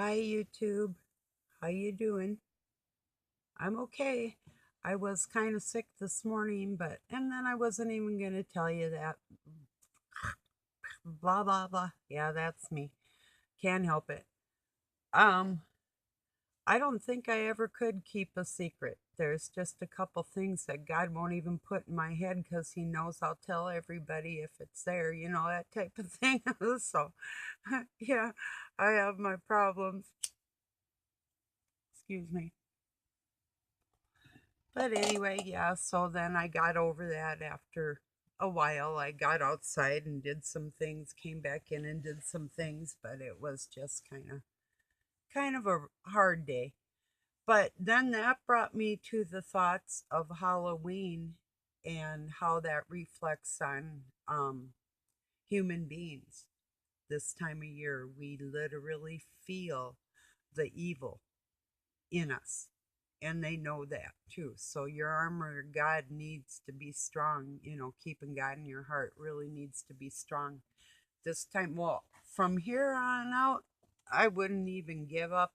Hi YouTube, how you doing? I'm okay. I was kind of sick this morning, and then I wasn't even going to tell you that. Blah blah blah. Yeah, that's me. Can't help it. Um, I don't think I ever could keep a secret. There's just a couple things that God won't even put in my head because He knows I'll tell everybody if it's there, that type of thing. So, yeah, I have my problems. Excuse me. But anyway, yeah, so then I got over that after a while. I got outside and did some things, came back in and did some things, but it was just kind of a hard day. But then that brought me to the thoughts of Halloween and how that reflects on human beings. This time of year, we literally feel the evil in us. And they know that too. So your armor of God needs to be strong. Keeping God in your heart really needs to be strong. This time, well, from here on out, I wouldn't even give up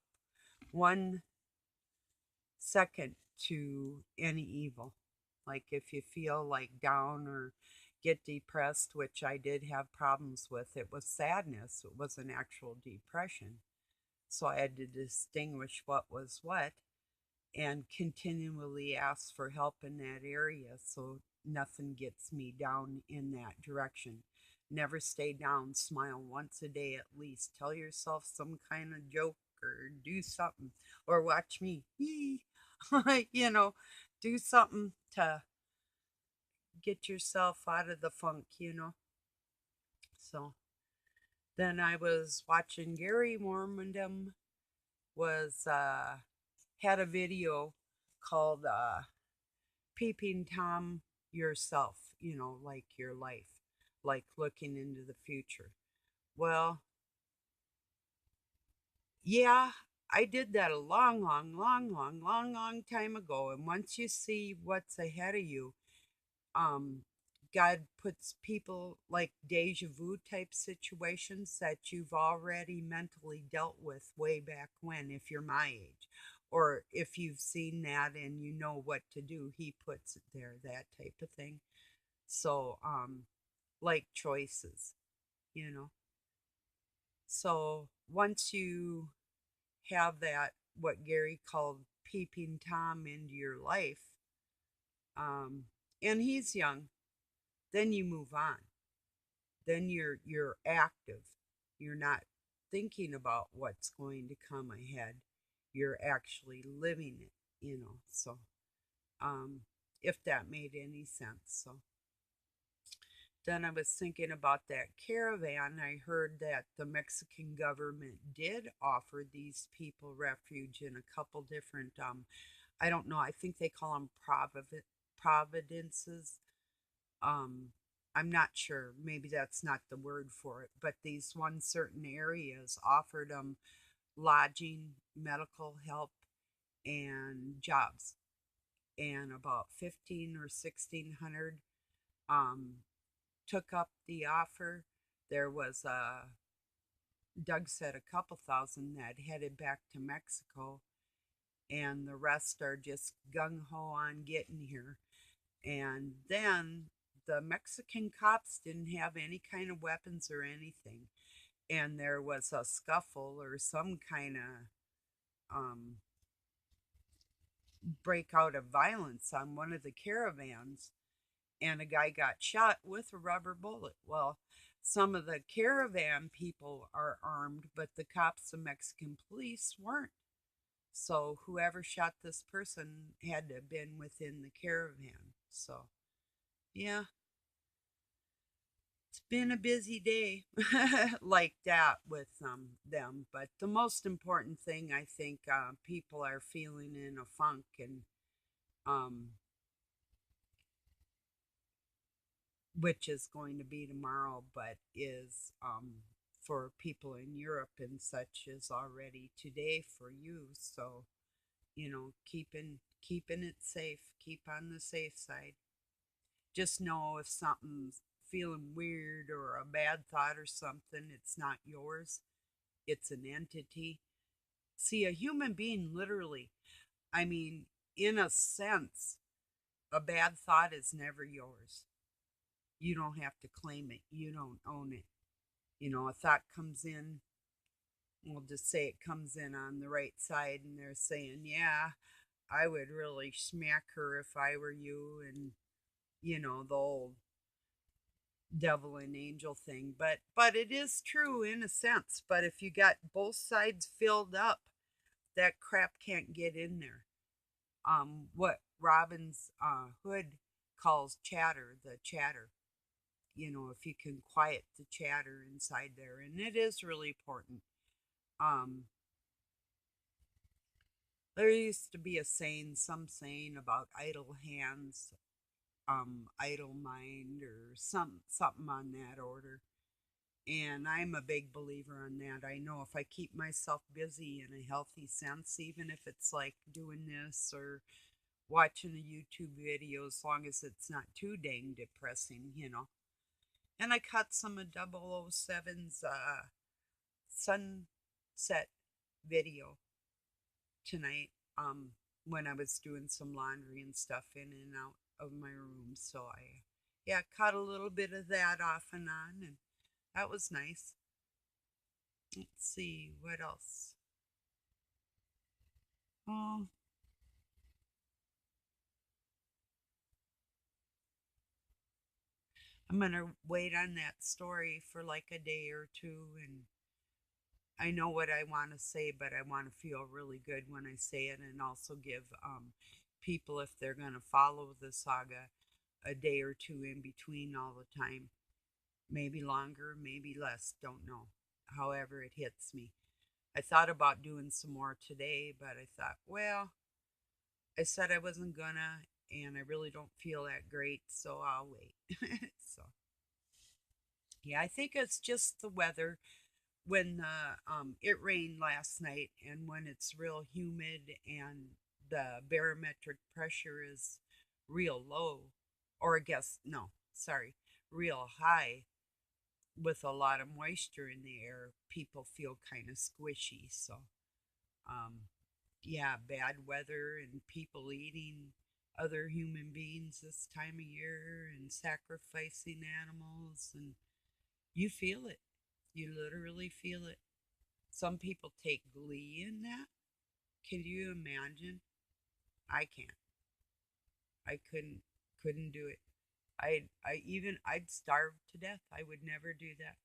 1 second to any evil. Like if you feel like down or get depressed, which I did have problems with, it was sadness, it was an actual depression. So I had to distinguish what was what and continually ask for help in that area so nothing gets me down in that direction. Never stay down. Smile once a day at least. Tell yourself some kind of joke or do something. Or watch me. you know, do something to get yourself out of the funk. So then I was watching Gary Mormondom was had a video called peeping Tom yourself, like your life, like looking into the future. Well, yeah, I did that a long, long, long, long, long, long time ago. And once you see what's ahead of you, um, God puts people like deja vu type situations that you've already mentally dealt with way back when, if you're my age. Or if you've seen that and you know what to do, he puts it there, that type of thing. So, like choices, you know. So once you have that, what Gary called peeping Tom into your life, um, and he's young, then you move on. Then you're active. You're not thinking about what's going to come ahead. You're actually living it. So, um, if that made any sense. So then I was thinking about that caravan. I heard that the Mexican government did offer these people refuge in a couple different, I don't know, I think they call them providences. Um, I'm not sure. Maybe that's not the word for it, but these one certain areas offered them lodging, medical help, and jobs. And about 15 or 1600 um, took up the offer. There was Doug said a couple thousand that headed back to Mexico, and the rest are just gung ho on getting here. And then the Mexican cops didn't have any kind of weapons or anything. And there was a scuffle or some kind of breakout of violence on one of the caravans, and a guy got shot with a rubber bullet. Well, some of the caravan people are armed, but the cops, the Mexican police, weren't. So whoever shot this person had to have been within the caravan. So, yeah, it's been a busy day like that with them. But the most important thing, I think, people are feeling in a funk, and um, which is going to be tomorrow, but is for people in Europe and such is already today for you. So, keeping it safe, keep on the safe side. Just know if something's feeling weird or a bad thought or something, it's not yours. It's an entity. See, a human being, literally, I mean, in a sense, a bad thought is never yours. You don't have to claim it, you don't own it. You know, a thought comes in, we'll just say it comes in on the right side, and they're saying, yeah, I would really smack her if I were you, and, you know, the old devil and angel thing. But it is true in a sense. But if you got both sides filled up, that crap can't get in there. What Robin's Hood calls chatter, the chatter. You know, if you can quiet the chatter inside there, and it is really important. Um, there used to be a saying, some saying about idle hands, idle mind, or something on that order. And I'm a big believer on that. I know if I keep myself busy in a healthy sense, even if it's like doing this or watching a YouTube video, as long as it's not too dang depressing, you know. And I caught some of 007's sunset video tonight when I was doing some laundry and stuff in and out of my room. So I, yeah, caught a little bit of that off and on, and that was nice. Let's see, what else? Oh, I'm going to wait on that story for like a day or two. And I know what I want to say, but I want to feel really good when I say it, and also give people, if they're going to follow the saga, a day or two in between all the time. Maybe longer, maybe less, don't know. However, it hits me. I thought about doing some more today, but I thought, well, I said I wasn't gonna, and I really don't feel that great, so I'll wait. So, yeah, I think it's just the weather. When it rained last night, and when it's real humid and the barometric pressure is real low, or I guess, no, sorry, real high, with a lot of moisture in the air, people feel kind of squishy. So, um, yeah, bad weather and people eating other human beings this time of year and sacrificing animals, and you feel it. You literally feel it. Some people take glee in that. Can you imagine? I can't. I couldn't do it. I'd starve to death. I would never do that.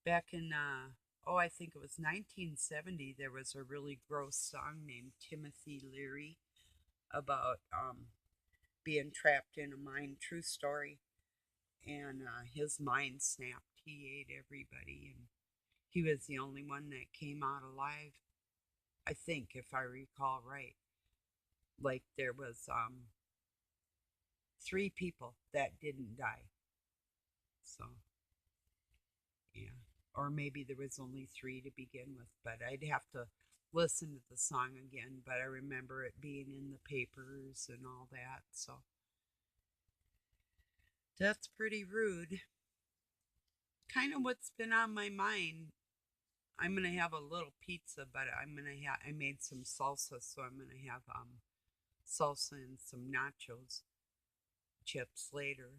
Back in I think it was 1970, there was a really gross song named Timothy Leary about being trapped in a mine. True story. And his mind snapped. He ate everybody, and he was the only one that came out alive. I think, if I recall right. Like there was three people that didn't die. So yeah, or maybe there was only three to begin with. But I'd have to listen to the song again. But I remember it being in the papers and all that. So that's pretty rude. Kind of what's been on my mind. I'm gonna have a little pizza, but I made some salsa, so I'm gonna have salsa and some nachos chips later,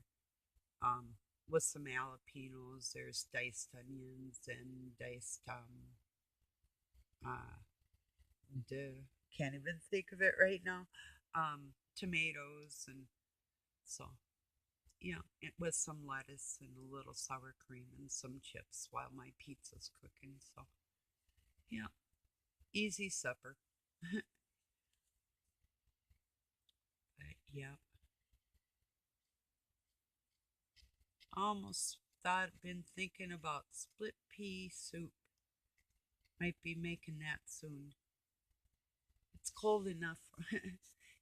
um, with some jalapenos. There's diced onions and diced uh, can't even think of it right now. Tomatoes, and so yeah, it with some lettuce and a little sour cream and some chips while my pizza's cooking. So yeah, easy supper. But yeah, almost thought been thinking about split pea soup. Might be making that soon. It's cold enough.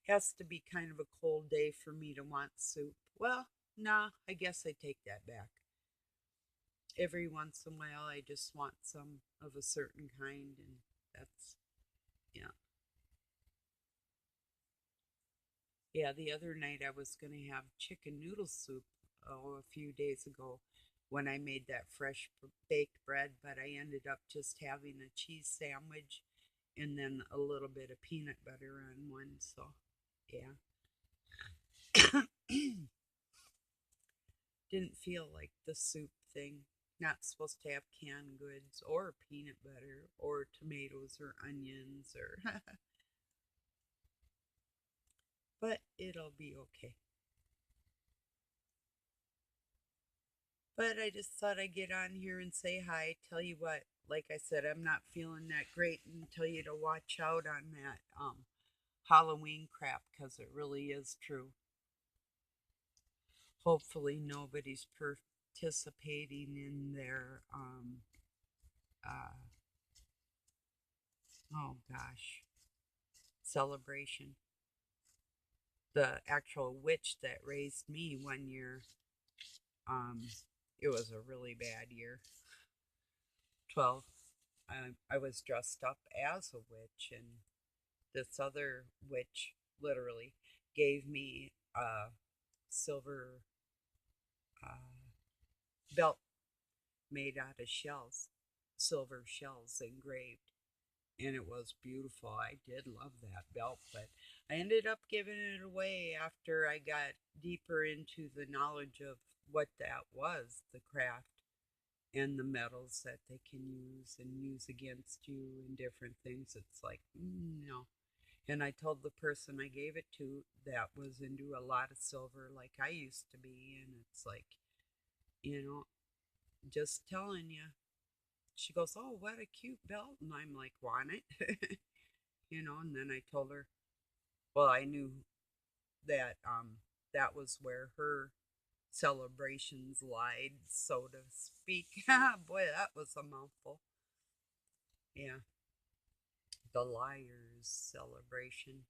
Has to be kind of a cold day for me to want soup. Well, nah, I guess I take that back. Every once in a while, I just want some of a certain kind, and that's, yeah. Yeah, the other night I was going to have chicken noodle soup, a few days ago, when I made that fresh baked bread, but I ended up just having a cheese sandwich and then a little bit of peanut butter on one. So, yeah. Didn't feel like the soup thing. Not supposed to have canned goods or peanut butter or tomatoes or onions or but it'll be okay. But I just thought I'd get on here and say hi. Tell you what, like I said, I'm not feeling that great and tell you to watch out on that Halloween crap because it really is true. Hopefully nobody's participating in their uh oh gosh, celebration. The actual witch that raised me one year, um it was a really bad year. 12. I was dressed up as a witch, and this other witch literally gave me a silver uh, belt made out of shells, silver shells engraved. And it was beautiful. I did love that belt, but I ended up giving it away after I got deeper into the knowledge of what that was, the craft, and the metals that they can use and use against you and different things. It's like, no. And I told the person I gave it to that was into a lot of silver like I used to be. And it's like, you know, just telling you. She goes, "Oh, what a cute belt." And I'm like, "Want it?" And then I told her, well, I knew that that was where her celebrations lied, so to speak. Boy, that was a mouthful. Yeah, the liar's celebration.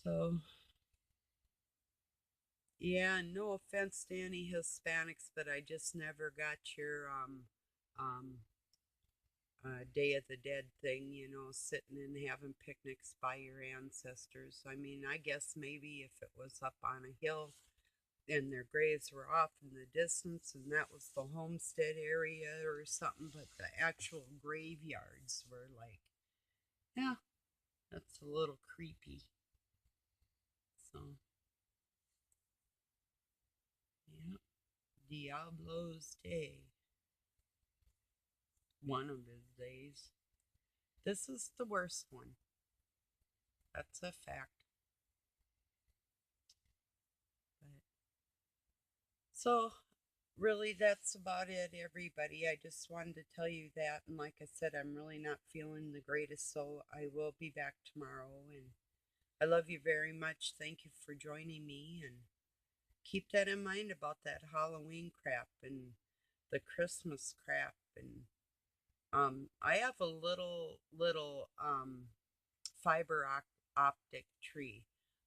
So, yeah, no offense to any Hispanics, but I just never got your um Day of the Dead thing, sitting and having picnics by your ancestors. I mean, I guess maybe if it was up on a hill and their graves were off in the distance and that was the homestead area or something, but the actual graveyards were like, yeah, that's a little creepy. So, yeah, Diablo's Day, one of his days. This is the worst one. That's a fact. But so really, that's about it, everybody. I just wanted to tell you that. And like I said, I'm really not feeling the greatest, so I will be back tomorrow. And I love you very much. Thank you for joining me. And keep that in mind about that Halloween crap and the Christmas crap. And I have a little fiber optic tree.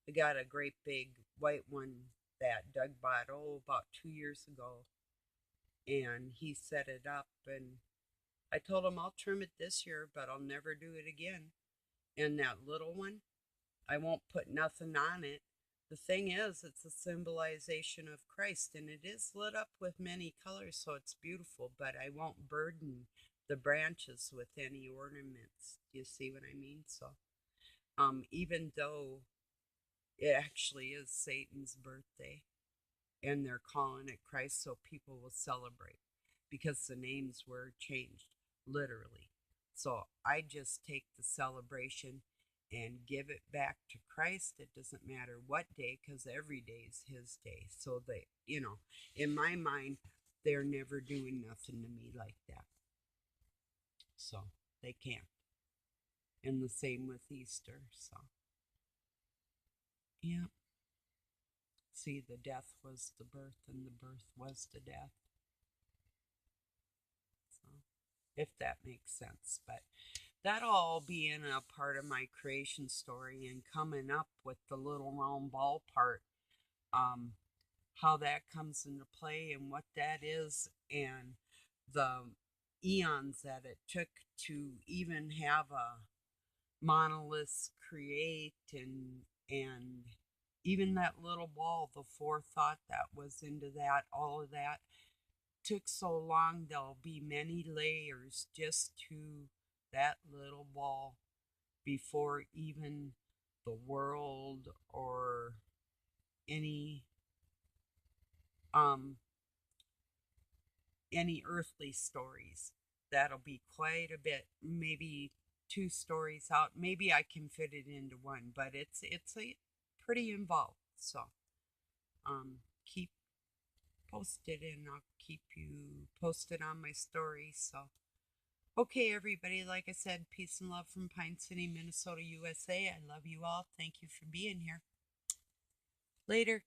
I got a great big white one that Doug bought, about 2 years ago, and he set it up, and I told him I'll trim it this year, but I'll never do it again. And that little one, I won't put nothing on it. The thing is, it's a symbolization of Christ, and it is lit up with many colors, so it's beautiful, but I won't burden the branches with any ornaments. Do you see what I mean? So, even though it actually is Satan's birthday, and they're calling it Christ so people will celebrate because the names were changed literally. So I just take the celebration and give it back to Christ. It doesn't matter what day because every day is his day. So in my mind, they're never doing nothing to me like that. So they can't. And the same with Easter. So, yeah. See, the death was the birth and the birth was the death. So, if that makes sense. But that'll all be in a part of my creation story and coming up with the little round ball part, um, how that comes into play and what that is, and the eons that it took to even have a monolith create and Even that little ball, the forethought that was into that, all of that took so long. There'll be many layers just to that little ball before even the world or any um any earthly stories. That'll be quite a bit, maybe two stories out. Maybe I can fit it into one, but it's a pretty involved. So keep posted and I'll keep you posted on my story. So okay, everybody, like I said, peace and love from Pine City, Minnesota, USA. I love you all. Thank you for being here. Later.